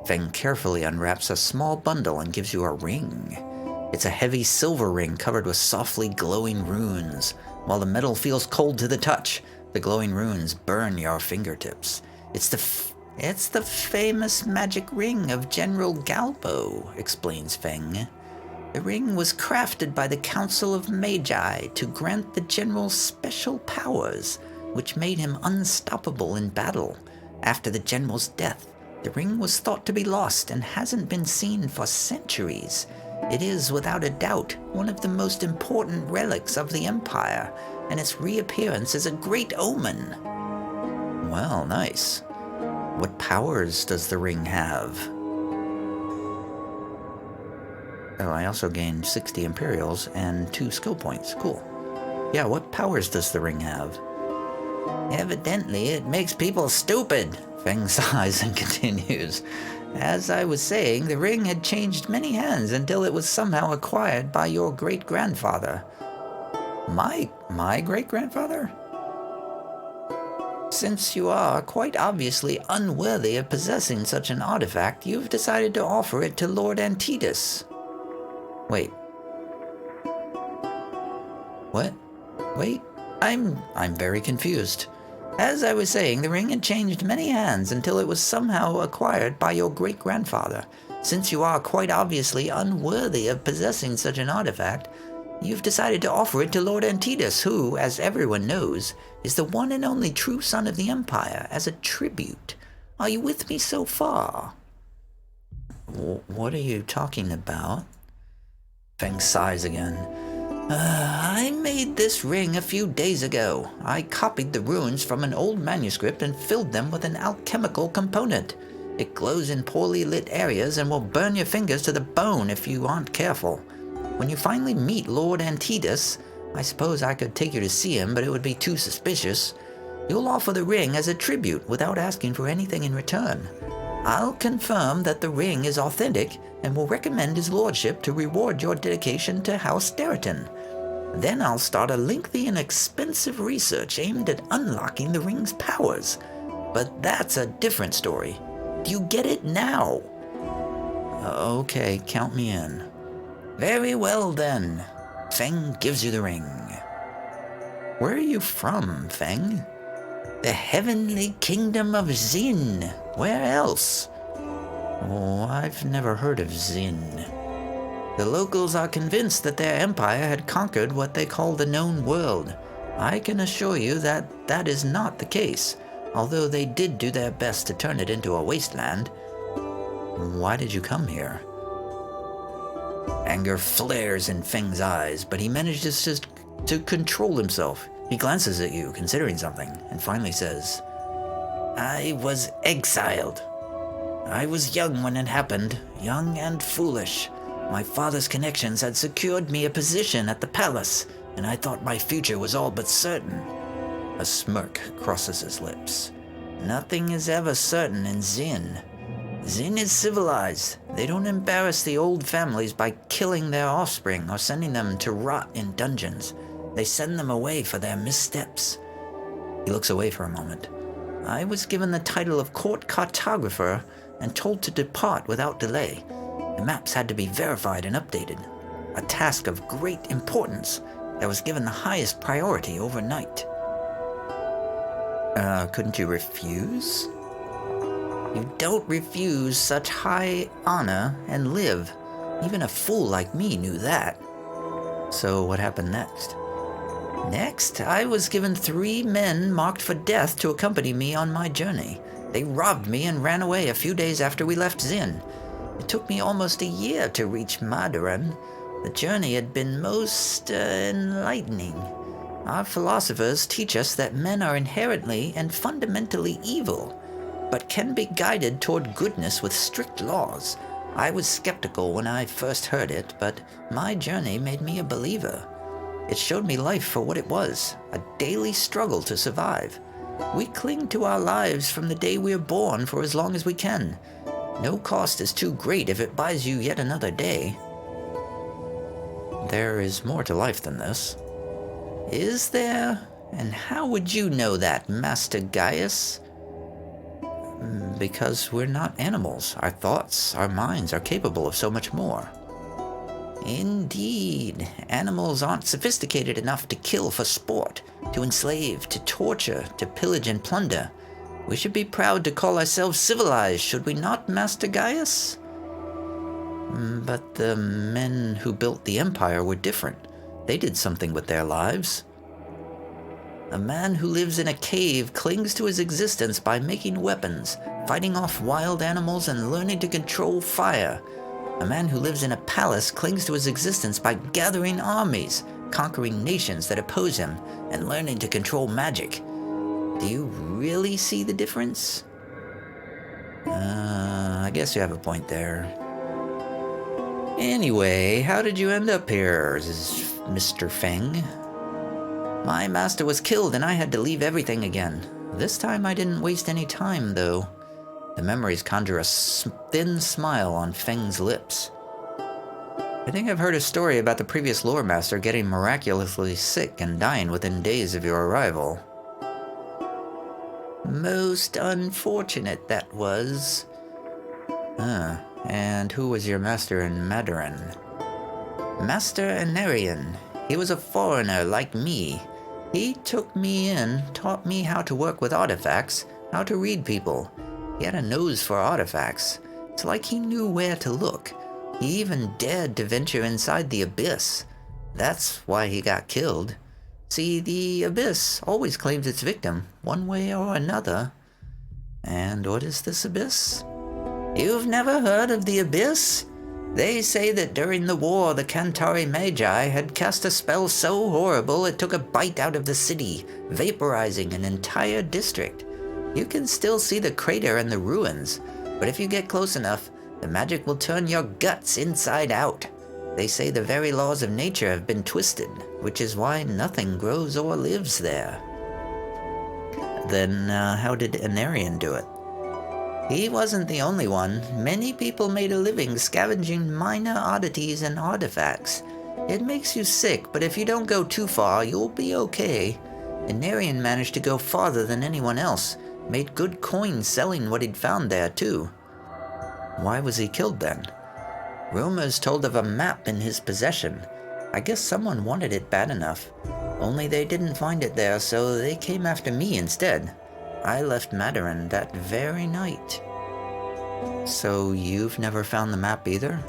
Feng carefully unwraps a small bundle and gives you a ring. It's a heavy silver ring covered with softly glowing runes. While the metal feels cold to the touch, the glowing runes burn your fingertips. It's the famous magic ring of General Galbo, explains Feng. The ring was crafted by the Council of Magi to grant the general special powers, which made him unstoppable in battle. After the general's death, the ring was thought to be lost and hasn't been seen for centuries. It is, without a doubt, one of the most important relics of the Empire, and its reappearance is a great omen. Well, nice. What powers does the ring have? Oh, I also gained 60 Imperials and 2 skill points. Cool. Yeah, what powers does the ring have? Evidently, it makes people stupid, Feng sighs and continues. As I was saying, the ring had changed many hands until it was somehow acquired by your great-grandfather. My great-grandfather? Since you are quite obviously unworthy of possessing such an artifact, you've decided to offer it to Lord Antitus. Wait. What? Wait. I'm very confused. As I was saying, the ring had changed many hands until it was somehow acquired by your great-grandfather. Since you are quite obviously unworthy of possessing such an artifact, you've decided to offer it to Lord Antitus, who, as everyone knows, is the one and only true son of the Empire, as a tribute. Are you with me so far? What are you talking about? Feng sighs again. I made this ring a few days ago. I copied the runes from an old manuscript and filled them with an alchemical component. It glows in poorly lit areas and will burn your fingers to the bone if you aren't careful. When you finally meet Lord Antitus, I suppose I could take you to see him, but it would be too suspicious. You'll offer the ring as a tribute without asking for anything in return. I'll confirm that the ring is authentic and will recommend his lordship to reward your dedication to House Deriton. Then I'll start a lengthy and expensive research aimed at unlocking the ring's powers. But that's a different story. Do you get it now? Okay, count me in. Very well then. Feng gives you the ring. Where are you from, Feng? The heavenly kingdom of Xin. Where else? Oh, I've never heard of Xin. The locals are convinced that their empire had conquered what they call the known world. I can assure you that that is not the case, although they did do their best to turn it into a wasteland. Why did you come here? Anger flares in Feng's eyes, but he manages to control himself. He glances at you, considering something, and finally says, I was exiled. I was young when it happened, young and foolish. My father's connections had secured me a position at the palace, and I thought my future was all but certain. A smirk crosses his lips. Nothing is ever certain in Xin. Xin is civilized. They don't embarrass the old families by killing their offspring or sending them to rot in dungeons. They send them away for their missteps. He looks away for a moment. I was given the title of court cartographer and told to depart without delay. The maps had to be verified and updated. A task of great importance that was given the highest priority overnight. Couldn't you refuse? You don't refuse such high honor and live. Even a fool like me knew that. So what happened next? Next, I was given 3 men marked for death to accompany me on my journey. They robbed me and ran away a few days after we left Xin. It took me almost a year to reach Mandarin. The journey had been most enlightening. Our philosophers teach us that men are inherently and fundamentally evil, but can be guided toward goodness with strict laws. I was skeptical when I first heard it, but my journey made me a believer. It showed me life for what it was, a daily struggle to survive. We cling to our lives from the day we are born for as long as we can. No cost is too great if it buys you yet another day. There is more to life than this. Is there? And how would you know that, Master Gaius? Because we're not animals. Our thoughts, our minds are capable of so much more. Indeed. Animals aren't sophisticated enough to kill for sport, to enslave, to torture, to pillage and plunder. We should be proud to call ourselves civilized, should we not, Master Gaius? But the men who built the empire were different. They did something with their lives. A man who lives in a cave clings to his existence by making weapons, fighting off wild animals, and learning to control fire. A man who lives in a palace clings to his existence by gathering armies, conquering nations that oppose him, and learning to control magic. Do you really see the difference? I guess you have a point there. Anyway, how did you end up here, Mr. Feng? My master was killed and I had to leave everything again. This time I didn't waste any time, though. The memories conjure a thin smile on Feng's lips. I think I've heard a story about the previous lore master getting miraculously sick and dying within days of your arrival. Most unfortunate, that was. And who was your master in Mandarin? Master Anarian. He was a foreigner like me. He took me in, taught me how to work with artifacts, how to read people. He had a nose for artifacts. It's like he knew where to look. He even dared to venture inside the abyss. That's why he got killed. See, the abyss always claims its victim, one way or another. And what is this abyss? You've never heard of the abyss? They say that during the war, the Cantari Magi had cast a spell so horrible it took a bite out of the city, vaporizing an entire district. You can still see the crater and the ruins, but if you get close enough, the magic will turn your guts inside out. They say the very laws of nature have been twisted, which is why nothing grows or lives there. Then how did Anarian do it? He wasn't the only one. Many people made a living scavenging minor oddities and artifacts. It makes you sick, but if you don't go too far, you'll be okay. Anarian managed to go farther than anyone else, made good coin selling what he'd found there, too. Why was he killed then? Rumors told of a map in his possession. I guess someone wanted it bad enough. Only they didn't find it there, so they came after me instead. I left Mandarin that very night. So you've never found the map either?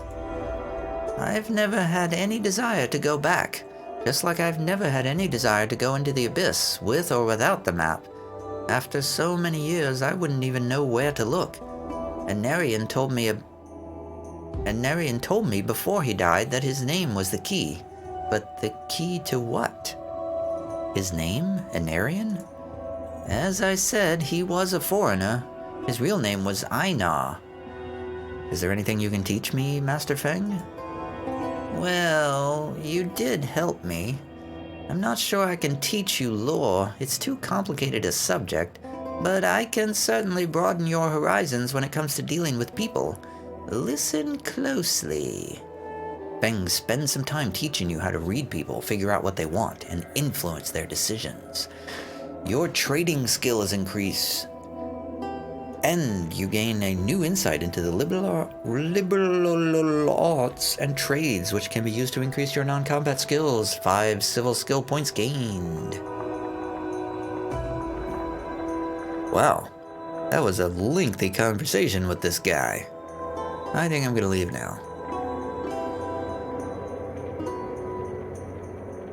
I've never had any desire to go back, just like I've never had any desire to go into the abyss, with or without the map. After so many years, I wouldn't even know where to look. And Narian told me before he died that his name was the key. But the key to what? His name? Anarian? As I said, he was a foreigner. His real name was Einar. Is there anything you can teach me, Master Feng? Well, you did help me. I'm not sure I can teach you lore. It's too complicated a subject, but I can certainly broaden your horizons when it comes to dealing with people. Listen closely. Feng spends some time teaching you how to read people, figure out what they want, and influence their decisions. Your trading skill is increased, and you gain a new insight into the liberal arts and trades, which can be used to increase your non-combat skills. 5 civil skill points gained. Wow, that was a lengthy conversation with this guy. I think I'm gonna leave now.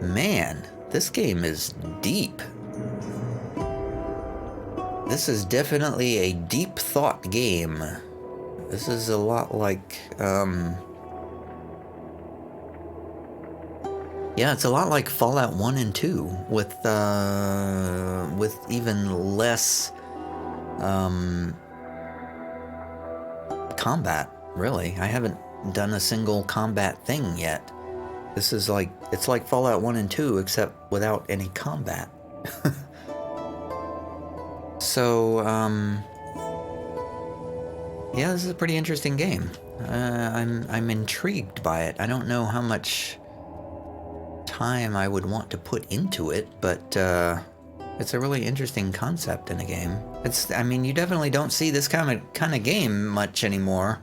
Man, this game is deep. This is definitely a deep thought game. This is a lot like, yeah, it's a lot like Fallout 1 and 2 with even less, combat, really. I haven't done a single combat thing yet. This is like, it's like Fallout 1 and 2, except without any combat. So, yeah, this is a pretty interesting game. I'm intrigued by it. I don't know how much time I would want to put into it, but it's a really interesting concept in a game. I mean, you definitely don't see this kind of game much anymore.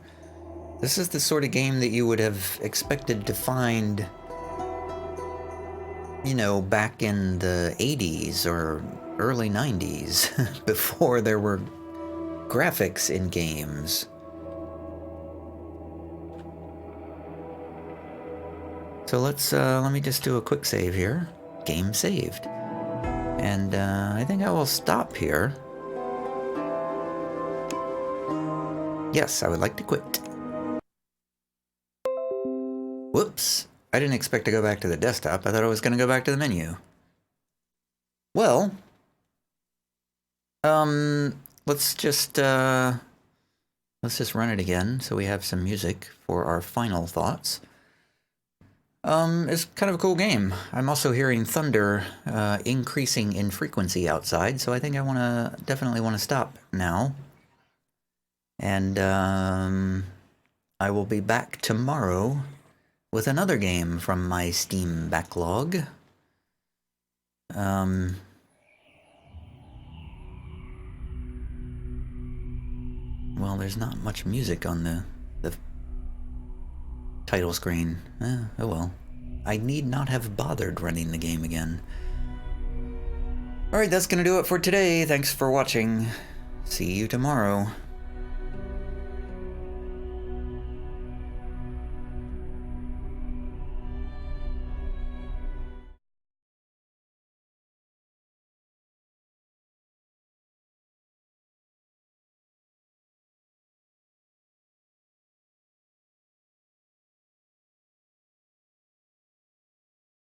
This is the sort of game that you would have expected to find, you know, back in the 80s or early 90s, before there were graphics in games. So let me just do a quick save here. Game saved. And I think I will stop here. Yes, I would like to quit. Whoops. I didn't expect to go back to the desktop. I thought I was going to go back to the menu. Well, let's just run it again so we have some music for our final thoughts. It's kind of a cool game. I'm also hearing thunder increasing in frequency outside, so I think I definitely want to stop now. And I will be back tomorrow with another game from my Steam backlog. Well, there's not much music on the title screen. Oh well. I need not have bothered running the game again. Alright, that's gonna do it for today. Thanks for watching. See you tomorrow.